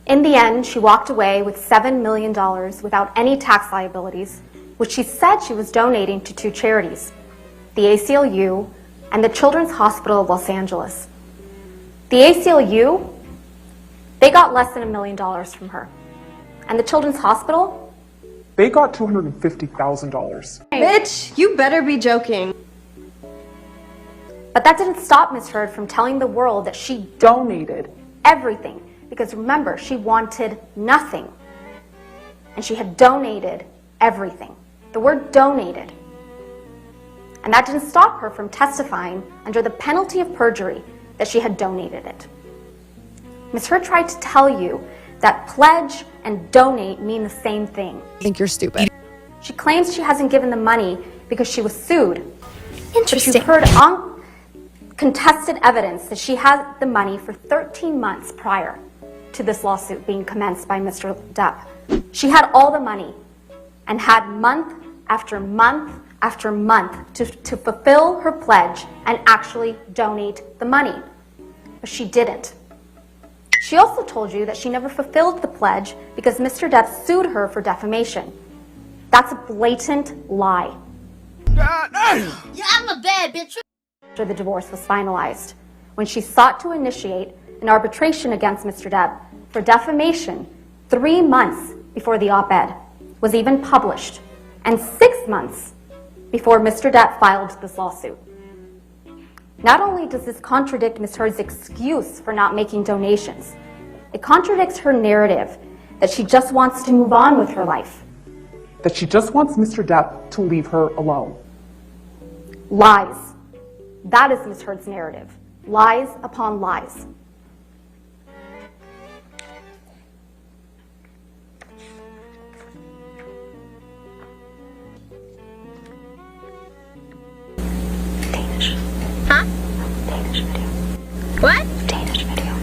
In the end, she walked away with $7 million without any tax liabilities, which she said she was donating to two charities, the ACLU and the Children's Hospital of Los Angeles. The ACLU, they got less than $1 million from her. And the Children's Hospital? They got $250,000. Bitch, you better be joking. But that didn't stop Ms. Heard from telling the world that she donated everything. Because remember, she wanted nothing. And she had donated everything. The word donated. And that didn't stop her from testifying under the penalty of perjury that she had donated it. Ms. Heard tried to tell you that pledge and donate mean the same thing. I think you're stupid. She claims she hasn't given the money because she was sued. Interesting. But you've heard uncontested evidence that she had the money for 13 months prior to this lawsuit being commenced by Mr. Depp. She had all the money and had month after month after month to fulfill her pledge and actually donate the money. But she didn't. She also told you that she never fulfilled the pledge because Mr. Depp sued her for defamation. That's a blatant lie. Yeah, I'm a bad bitch. After the divorce was finalized, when she sought to initiate an arbitration against Mr. Depp for defamation 3 months before the op-ed was even published, and 6 months before Mr. Depp filed this lawsuit. Not only does this contradict Ms. Heard's excuse for not making donations, it contradicts her narrative that she just wants to move on with her life. That she just wants Mr. Depp to leave her alone. Lies. That is Ms. Heard's narrative. Lies upon lies. Danish. Huh? Danish video. What? Danish video.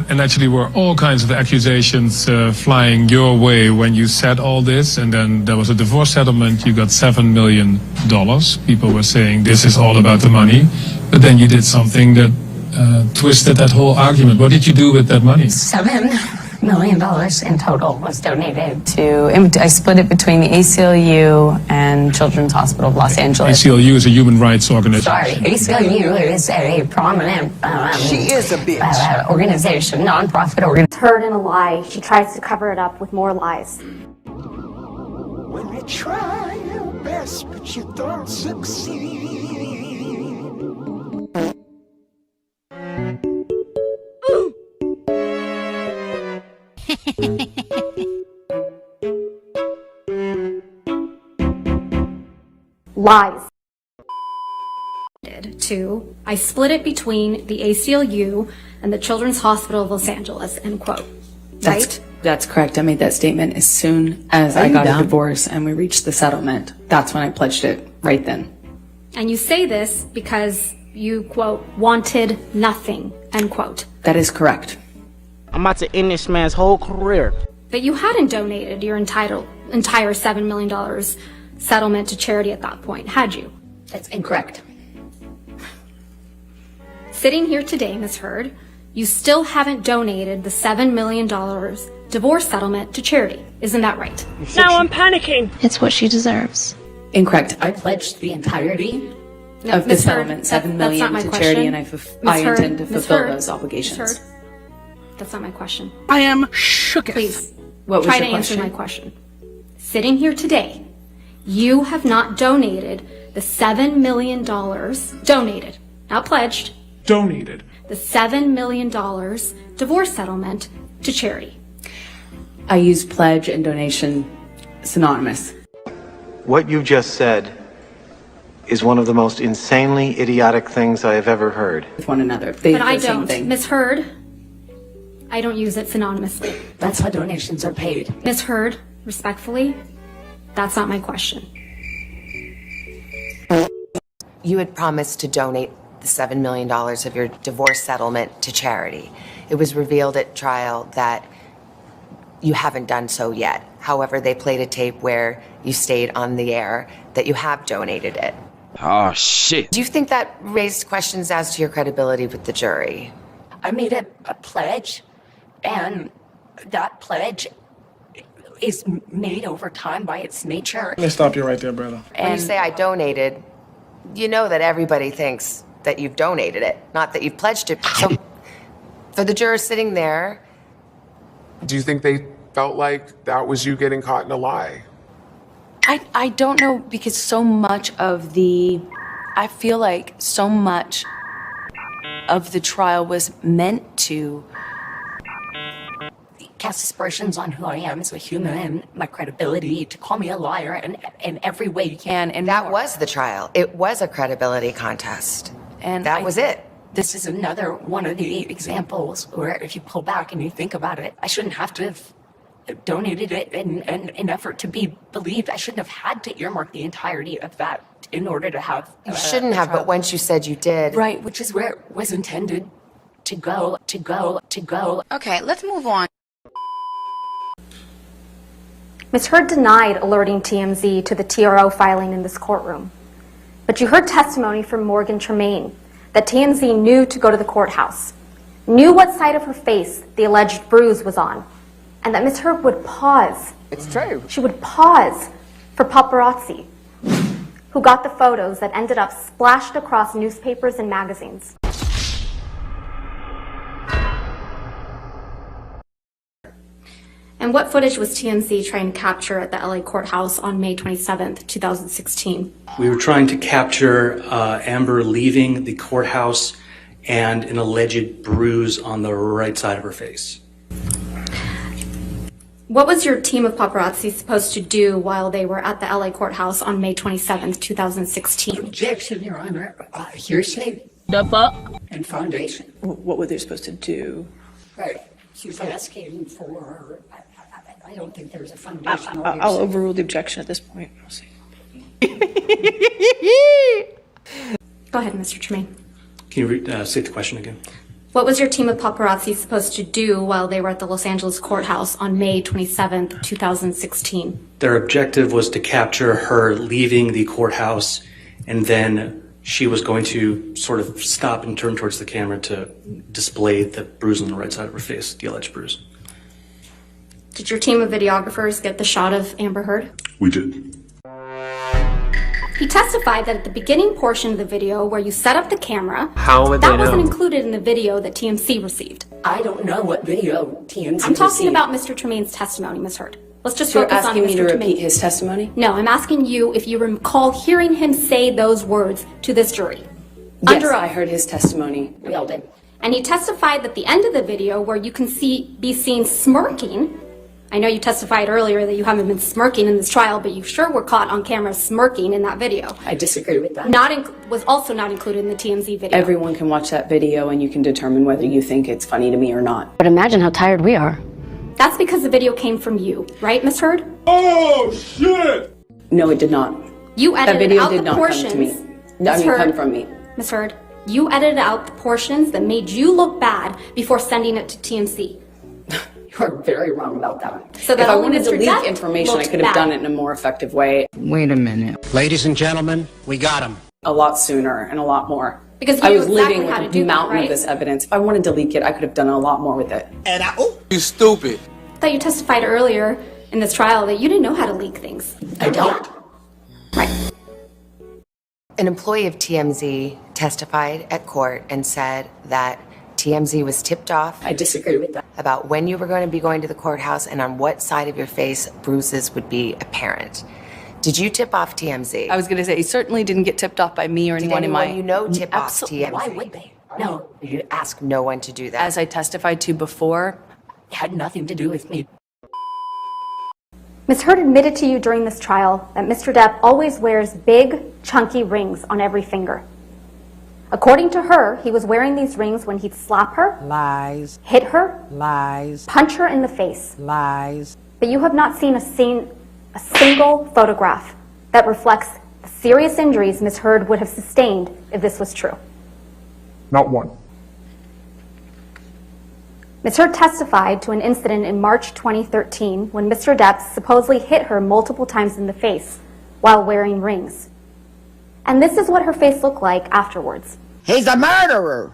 And actually were all kinds of accusations flying your way when you said all this, and then there was a divorce settlement, you got $7 million. People were saying this is all about the money, but then you did something that twisted that whole argument. What did you do with that money? $7 million in total was donated to, I split it between the ACLU and Children's Hospital of Los Angeles. ACLU is a human rights organization. Sorry, ACLU is a prominent she is a bitch. Organization, nonprofit organization. It's heard in a lie. She tries to cover it up with more lies. When you try your best, but you don't succeed. Lies. I split it between the ACLU and the Children's Hospital of Los Angeles, end quote. Right? That's correct. I made that statement as soon as I got a divorce and we reached the settlement. That's when I pledged it, right then. And you say this because you, quote, wanted nothing, end quote. That is correct. I'm about to end this man's whole career. But you hadn't donated your entire $7 million settlement to charity at that point, had you? That's incorrect. Sitting here today, Ms. Heard, you still haven't donated the $7 million divorce settlement to charity. Isn't that right? Now I'm panicking. It's what she deserves. Incorrect. I pledged the entirety of the settlement, $7 million to charity, and I intend to fulfill those obligations. Ms. Heard, that's not my question. I am shooketh. Please, What was try your to answer question? my question. Sitting here today, you have not donated the $7 million, donated, not pledged, Donated. the $7 million divorce settlement to charity. I use pledge and donation synonymous. What you just said is one of the most insanely idiotic things I have ever heard. With one another. They But do I the same don't. thing. Ms. Heard, I don't use it synonymously. That's how donations are paid. Ms. Heard, respectfully, that's not my question. You had promised to donate the $7 million of your divorce settlement to charity. It was revealed at trial that you haven't done so yet. However, they played a tape where you stayed on the air that you have donated it. Oh, shit. Do you think that raised questions as to your credibility with the jury? I made a pledge, and that pledge is made over time by its nature. Let me stop you right there, brother. When you say I donated, you know that everybody thinks that you've donated it, not that you've pledged it. So for the jurors sitting there... Do you think they felt like that was you getting caught in a lie? I don't know, because so much of I feel like so much of the trial was meant to cast aspersions on who I am as a human and my credibility, to call me a liar in every way you can. And that was the trial. It was a credibility contest. And that was it. This is another one of the examples where if you pull back and you think about it, I shouldn't have to have donated it in an effort to be believed. I shouldn't have had to earmark the entirety of that in order to have... You shouldn't have, but once you said you did... Right, which is where it was intended to go. Okay, let's move on. Ms. Heard denied alerting TMZ to the TRO filing in this courtroom. But you heard testimony from Morgan Tremaine that TMZ knew to go to the courthouse, knew what side of her face the alleged bruise was on, and that Ms. Heard would pause. It's true. She would pause for paparazzi, who got the photos that ended up splashed across newspapers and magazines. And what footage was TMZ trying to capture at the LA courthouse on May 27th, 2016? We were trying to capture Amber leaving the courthouse and an alleged bruise on the right side of her face. What was your team of paparazzi supposed to do while they were at the LA courthouse on May 27th, 2016? Objection, Your Honor. Hearsay. And foundation. What were they supposed to do? Right. She's asking for... I don't think there's a foundation. I'll overrule the objection at this point. We'll see. Go ahead, Mr. Tremaine. Can you state the question again? What was your team of paparazzi supposed to do while they were at the Los Angeles courthouse on May 27th, 2016? Their objective was to capture her leaving the courthouse, and then she was going to sort of stop and turn towards the camera to display the bruise on the right side of her face, the alleged bruise. Did your team of videographers get the shot of Amber Heard? We did. He testified that at the beginning portion of the video where you set up the camera, that wasn't included in the video that TMZ received. I don't know what video TMZ I'm talking received. about Mr. Tremaine's testimony, Ms. Heard. Let's just So you're focus on asking me Mr. to Tremaine. repeat his testimony? No, I'm asking you if you recall hearing him say those words to this jury. Yes, I heard his testimony. We all did. And he testified that the end of the video where you can be seen smirking. I know you testified earlier that you haven't been smirking in this trial, but you sure were caught on camera smirking in that video. I disagree with that. Was also not included in the TMZ video. Everyone can watch that video and you can determine whether you think it's funny to me or not. But imagine how tired we are. That's because the video came from you, right, Ms. Heard? Oh, shit! No, it did not. You edited that video out did the not portions. come to me. No, I mean, come from me. Ms. Heard, you edited out the portions that made you look bad before sending it to TMZ. You're very wrong about that. So that if I only wanted to Mr. leak Depp information, I looked could have bad. done it in a more effective way. Wait a minute. Ladies and gentlemen, we got him. A lot sooner and a lot more. Because you I knew was exactly living how with to do a that, mountain right? of this evidence. If I wanted to leak it, I could have done a lot more with it. You stupid. I thought you testified earlier in this trial that you didn't know how to leak things. I don't. Right. An employee of TMZ testified at court and said that TMZ was tipped off. I disagree with that. About when you were going to be going to the courthouse and on what side of your face bruises would be apparent. Did you tip off TMZ? I was going to say, he certainly didn't get tipped off by me or anyone in my... you know tip off Absolutely. TMZ? Why would they? No. You ask no one to do that. As I testified to before, It had nothing to do with me. Ms. Heard admitted to you during this trial that Mr. Depp always wears big, chunky rings on every finger. According to her, he was wearing these rings when he'd slap her, Lies. hit her, Lies. punch her in the face. Lies. But you have not seen a single photograph that reflects the serious injuries Ms. Heard would have sustained if this was true. Not one. Ms. Heard testified to an incident in March 2013 when Mr. Depp supposedly hit her multiple times in the face while wearing rings. And this is what her face looked like afterwards. He's a murderer.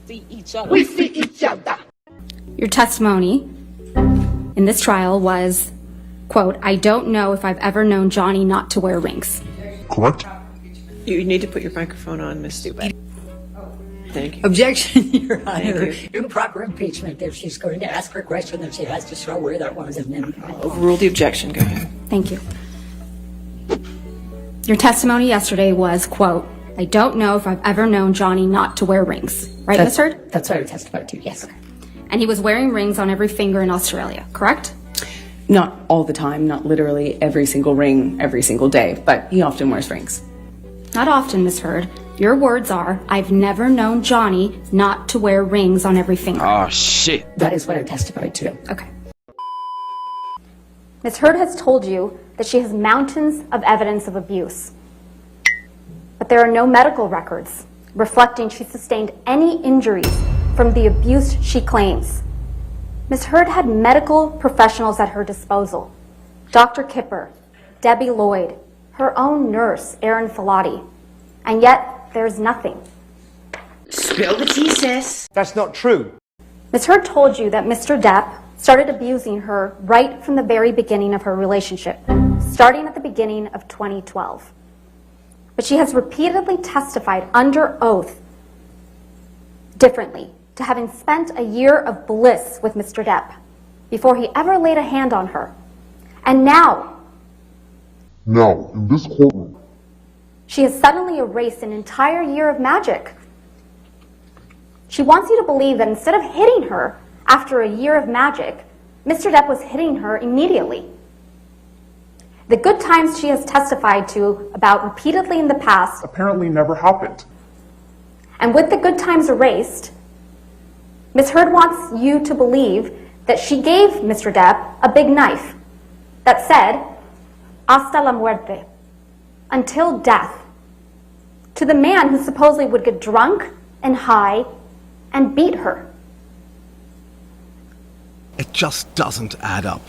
see each other. We see each other. Your testimony in this trial was, quote, I don't know if I've ever known Johnny not to wear rings. Correct? You need to put your microphone on, Miss Stupid. Thank you. Objection, Your Honor. Thank Improper impeachment. If she's going to ask her question, then she has to show where that was. And then Overrule the objection. Go ahead. Thank you. Your testimony yesterday was, quote, I don't know if I've ever known Johnny not to wear rings. Right, Ms. Heard? That's what I testified to, yes. And he was wearing rings on every finger in Australia, correct? Not all the time, not literally every single ring every single day, but he often wears rings. Not often, Ms. Heard. Your words are, I've never known Johnny not to wear rings on every finger. Oh, shit. That is what I testified to. Okay. Ms. Heard has told you that she has mountains of evidence of abuse. But there are no medical records reflecting she sustained any injuries from the abuse she claims. Ms. Heard had medical professionals at her disposal. Dr. Kipper, Debbie Lloyd, her own nurse, Erin Filati. And yet, there's nothing. Spill the tea, sis. That's not true. Ms. Heard told you that Mr. Depp started abusing her right from the very beginning of her relationship, starting at the beginning of 2012. But she has repeatedly testified under oath differently to having spent a year of bliss with Mr. Depp before he ever laid a hand on her. And now, In this courtroom, she has suddenly erased an entire year of magic. She wants you to believe that instead of hitting her after a year of magic, Mr. Depp was hitting her immediately. The good times she has testified to about repeatedly in the past apparently never happened. And with the good times erased, Ms. Heard wants you to believe that she gave Mr. Depp a big knife that said, hasta la muerte, until death, to the man who supposedly would get drunk and high and beat her. It just doesn't add up.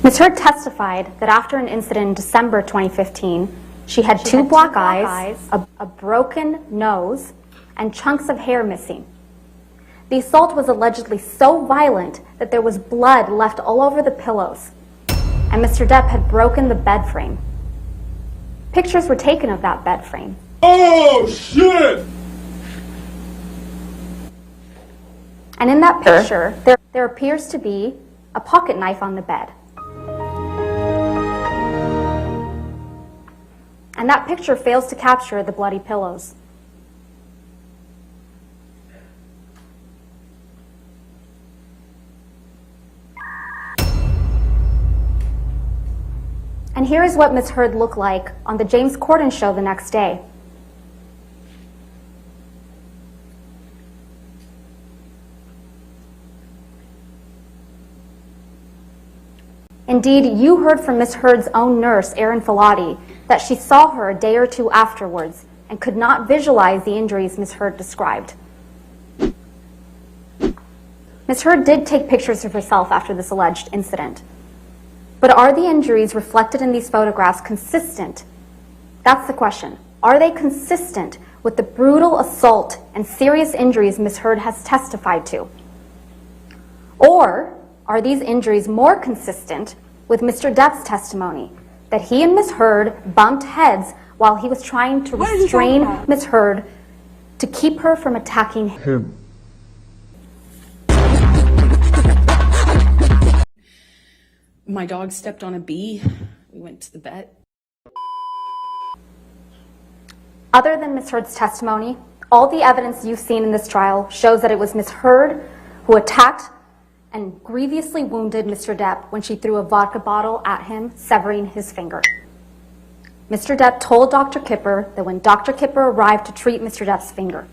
Ms. Heard testified that after an incident in December 2015, she had two black eyes, a broken nose, and chunks of hair missing. The assault was allegedly so violent that there was blood left all over the pillows, and Mr. Depp had broken the bed frame. Pictures were taken of that bed frame. Oh, shit! And in that picture, there appears to be a pocket knife on the bed. And that picture fails to capture the bloody pillows. And here is what Ms. Heard looked like on the James Corden show the next day. Indeed, you heard from Ms. Heard's own nurse, Erin Filati, that she saw her a day or two afterwards and could not visualize the injuries Ms. Heard described. Ms. Heard did take pictures of herself after this alleged incident. But are the injuries reflected in these photographs consistent? That's the question. Are they consistent with the brutal assault and serious injuries Ms. Heard has testified to? Or are these injuries more consistent with Mr. Depp's testimony that he and Ms. Heard bumped heads while he was trying to restrain Ms. Heard to keep her from attacking him? My dog stepped on a bee. We went to the vet. Other than Ms. Heard's testimony, all the evidence you've seen in this trial shows that it was Ms. Heard who attacked and grievously wounded Mr. Depp when she threw a vodka bottle at him, severing his finger. Mr. Depp told Dr. Kipper that when Dr. Kipper arrived to treat Mr. Depp's finger.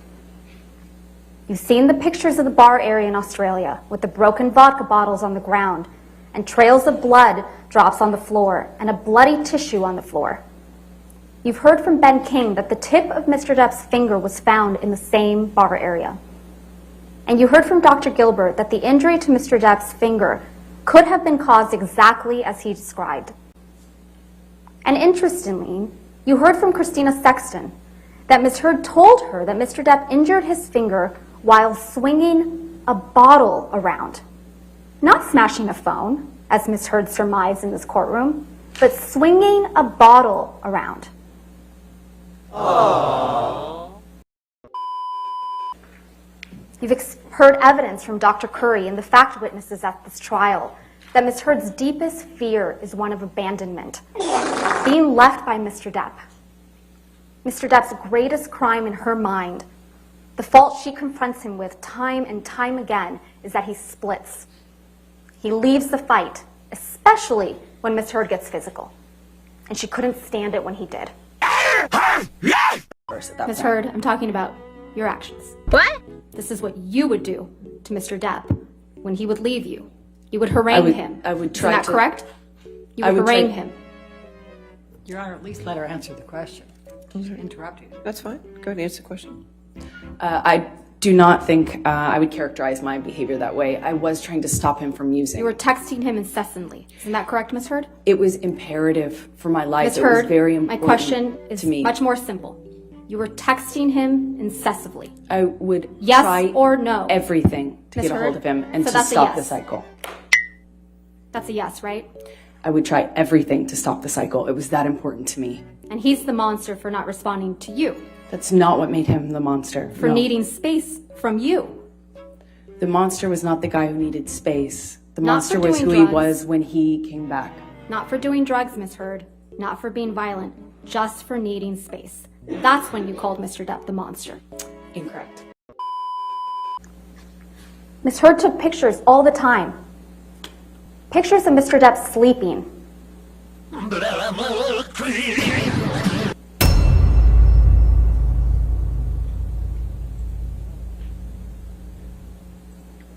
You've seen the pictures of the bar area in Australia with the broken vodka bottles on the ground and trails of blood drops on the floor and a bloody tissue on the floor. You've heard from Ben King that the tip of Mr. Depp's finger was found in the same bar area. And you heard from Dr. Gilbert that the injury to Mr. Depp's finger could have been caused exactly as he described. And interestingly, you heard from Christina Sexton that Ms. Heard told her that Mr. Depp injured his finger while swinging a bottle around. Not smashing a phone, as Ms. Heard surmised in this courtroom, but swinging a bottle around. Aww. You've heard evidence from Dr. Curry and the fact witnesses at this trial that Ms. Heard's deepest fear is one of abandonment, being left by Mr. Depp. Mr. Depp's greatest crime in her mind, the fault she confronts him with time and time again, is that he splits. He leaves the fight, especially when Ms. Heard gets physical. And she couldn't stand it when he did. Ms. Heard, I'm talking about your actions. What? This is what you would do to Mr. Depp when he would leave you. You would harangue him. I would try Isn't that to- correct? You would harangue him. Your Honor, at least let her answer the question. Interrupt you. That's fine. Go ahead and answer the question. I do not think I would characterize my behavior that way. I was trying to stop him from using. You were texting him incessantly. Isn't that correct, Ms. Heard? It was imperative for my life. Ms. It was Heard, very my important question is to me. much more simple. You were texting him incessantly. I would Yes try or no? everything to Ms. get a Heard? hold of him and So to that's a stop the yes. cycle. That's a yes, right? I would try everything to stop the cycle. It was that important to me. And he's the monster for not responding to you, That's not what made him the monster. for No. needing space from you. The monster was not the guy who needed space. The Not monster for was doing who drugs. he was when he came back. Not for doing drugs, Ms. Heard. Not for being violent. Just for needing space. That's when you called Mr. Depp the monster. Incorrect. Ms. Heard took pictures all the time. Pictures of Mr. Depp sleeping.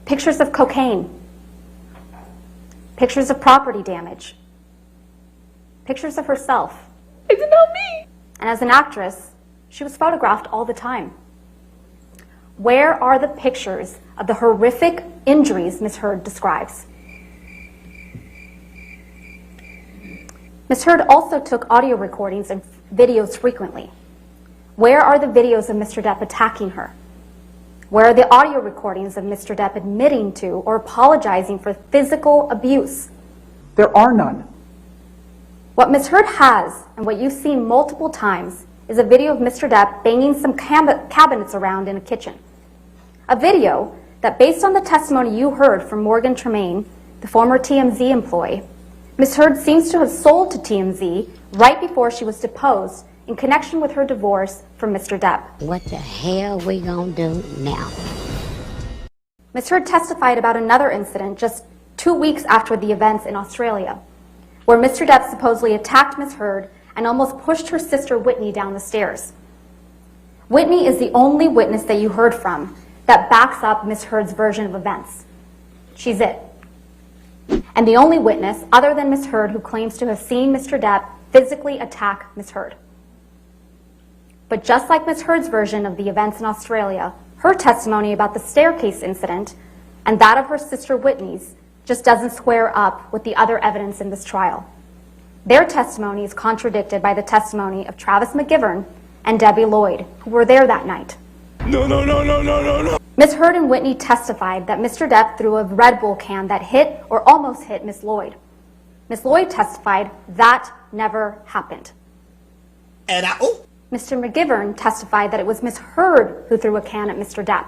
Pictures of cocaine. Pictures of property damage. Pictures of herself. It's not me. And as an actress, she was photographed all the time. Where are the pictures of the horrific injuries Ms. Heard describes? Ms. Heard also took audio recordings and videos frequently. Where are the videos of Mr. Depp attacking her? Where are the audio recordings of Mr. Depp admitting to or apologizing for physical abuse? There are none. What Ms. Heard has, and what you've seen multiple times, is a video of Mr. Depp banging some cabinets around in a kitchen. A video that, based on the testimony you heard from Morgan Tremaine, the former TMZ employee, Ms. Heard seems to have sold to TMZ right before she was deposed in connection with her divorce from Mr. Depp. What the hell we gonna do now? Ms. Heard testified about another incident just 2 weeks after the events in Australia, where Mr. Depp supposedly attacked Ms. Heard and almost pushed her sister Whitney down the stairs. Whitney is the only witness that you heard from that backs up Ms. Heard's version of events. She's it. And the only witness, other than Ms. Heard, who claims to have seen Mr. Depp physically attack Ms. Heard. But just like Ms. Heard's version of the events in Australia, her testimony about the staircase incident and that of her sister Whitney's just doesn't square up with the other evidence in this trial. Their testimony is contradicted by the testimony of Travis McGivern and Debbie Lloyd, who were there that night. No. Ms. Heard and Whitney testified that Mr. Depp threw a Red Bull can that hit or almost hit Ms. Lloyd. Ms. Lloyd testified that never happened. Mr. McGivern testified that it was Ms. Heard who threw a can at Mr. Depp.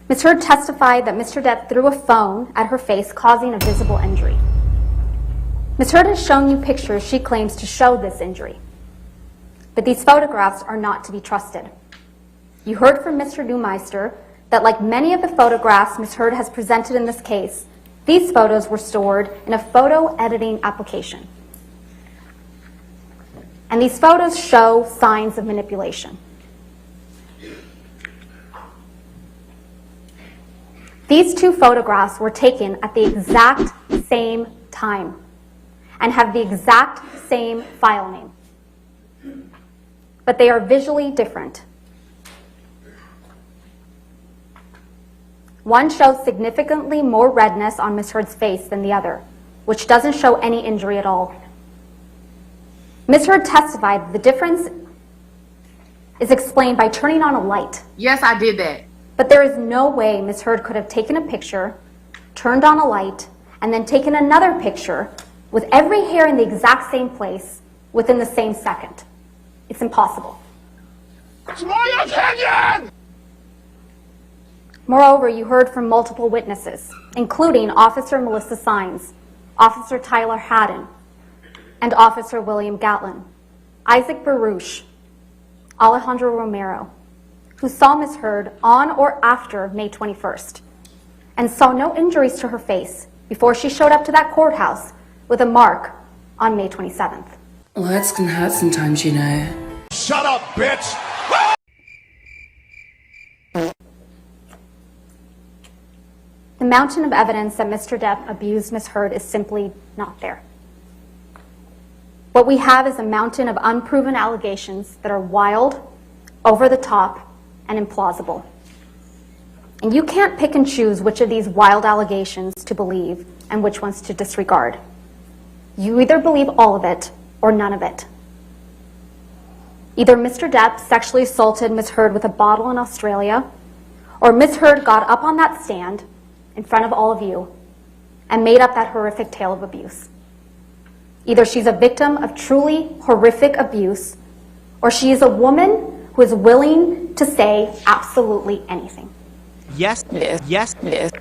Ms. Heard testified that Mr. Depp threw a phone at her face, causing a visible injury. Ms. Heard has shown you pictures she claims to show this injury. But these photographs are not to be trusted. You heard from Mr. Neumeister that, like many of the photographs Ms. Heard has presented in this case, these photos were stored in a photo editing application. And these photos show signs of manipulation. These two photographs were taken at the exact same time and have the exact same file name. But they are visually different. One shows significantly more redness on Ms. Heard's face than the other, which doesn't show any injury at all. Ms. Heard testified the difference is explained by turning on a light. Yes, I did that. But there is no way Ms. Heard could have taken a picture, turned on a light, and then taken another picture with every hair in the exact same place within the same second. It's impossible. It's my opinion! Moreover, you heard from multiple witnesses, including Officer Melissa Sines, Officer Tyler Haddon, and Officer William Gatlin, Isaac Baruch, Alejandro Romero, who saw Ms. Heard on or after May 21st, and saw no injuries to her face before she showed up to that courthouse with a mark on May 27th. Words can hurt sometimes, you know. Shut up, bitch! The mountain of evidence that Mr. Depp abused Ms. Heard is simply not there. What we have is a mountain of unproven allegations that are wild, over the top, and implausible. And you can't pick and choose which of these wild allegations to believe and which ones to disregard. You either believe all of it or none of it. Either Mr. Depp sexually assaulted Ms. Heard with a bottle in Australia, or Ms. Heard got up on that stand in front of all of you and made up that horrific tale of abuse. Either she's a victim of truly horrific abuse, or she is a woman who is willing to say absolutely anything. Yes, yes, yes.